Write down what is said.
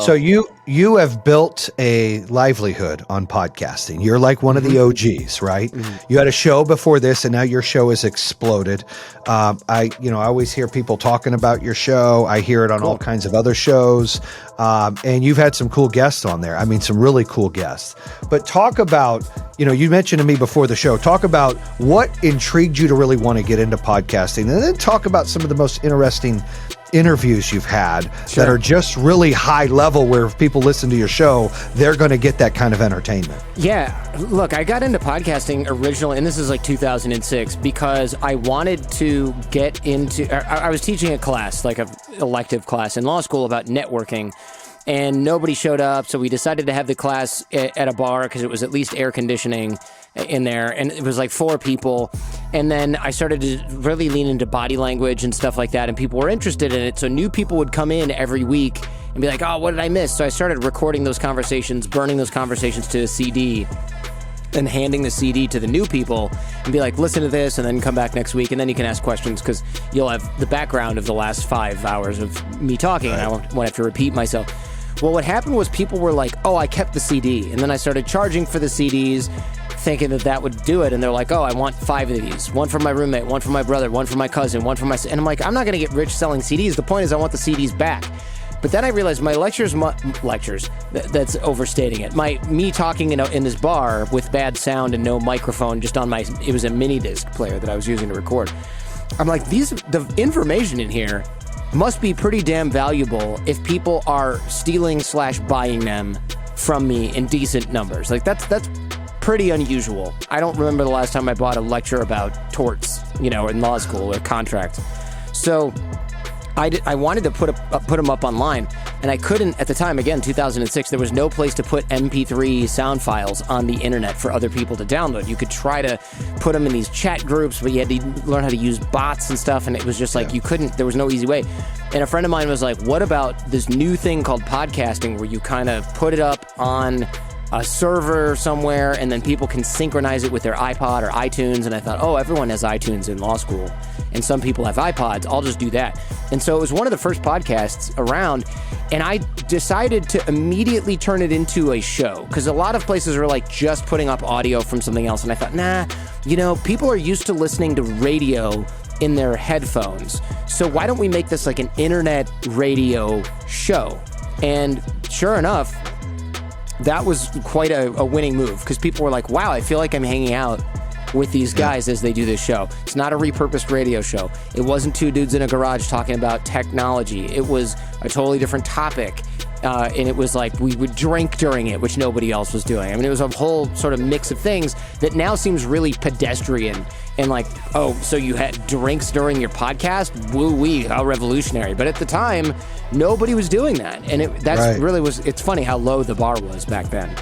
So you have built a livelihood on podcasting. You're like one of the OGs, right? You had a show before this, and now your show has exploded. I always hear people talking about your show. I hear it on all kinds of other shows, and you've had some cool guests on there. I mean, some really cool guests. But talk about, you mentioned to me before the show. Talk about what intrigued you to really want to get into podcasting, and then talk about some of the most interesting interviews you've had that are just really high level, where if people listen to your show, they're going to get that kind of entertainment. Yeah, look, I got into podcasting originally, and this is like 2006, because I wanted to get into, I was teaching a class, like an elective class in law school about networking, and nobody showed up, so we decided to have the class at a bar because it was at least air conditioning in there, and it was like 4 people. And then I started to really lean into body language and stuff like that, and people were interested in it. So new people would come in every week and be like, oh, what did I miss? So I started recording those conversations, burning those conversations to a CD, and handing the CD to the new people and be like, listen to this, and then come back next week, and then you can ask questions, because you'll have the background of the last 5 hours of me talking, and I won't have to repeat myself. Well, what happened was people were like, oh, I kept the CD. And then I started charging for the CDs, thinking that would do it. And they're like, oh, I want 5 of these. 1 for my roommate, 1 for my brother, 1 for my cousin, 1 for my... And I'm like, I'm not going to get rich selling CDs. The point is I want the CDs back. But then I realized my lectures, that's overstating it. Me talking in this bar with bad sound and no microphone, just on it was a mini disc player that I was using to record. I'm like, the information in here must be pretty damn valuable if people are stealing/buying them from me in decent numbers. Like that's pretty unusual. I don't remember the last time I bought a lecture about torts, in law school or contracts. So I wanted to put them up online, and I couldn't at the time. Again, 2006, there was no place to put MP3 sound files on the internet for other people to download. You could try to put them in these chat groups, but you had to learn how to use bots and stuff, and it was just like you couldn't. There was no easy way. And a friend of mine was like, "What about this new thing called podcasting, where you kind of put it up on a server somewhere, and then people can synchronize it with their iPod or iTunes?" And I thought, oh, everyone has iTunes in law school, and some people have iPods. I'll just do that. And so it was one of the first podcasts around, and I decided to immediately turn it into a show, because a lot of places are like just putting up audio from something else. And I thought, nah, people are used to listening to radio in their headphones, so why don't we make this like an internet radio show? And sure enough, that was quite a winning move, because people were like, wow, I feel like I'm hanging out with these guys as they do this show. It's not a repurposed radio show. It wasn't 2 dudes in a garage talking about technology. It was a totally different topic. And it was like we would drink during it, which nobody else was doing. I mean, it was a whole sort of mix of things that now seems really pedestrian and like, oh, so you had drinks during your podcast? Woo-wee, how revolutionary. But at the time, nobody was doing that. And really was, it's funny how low the bar was back then.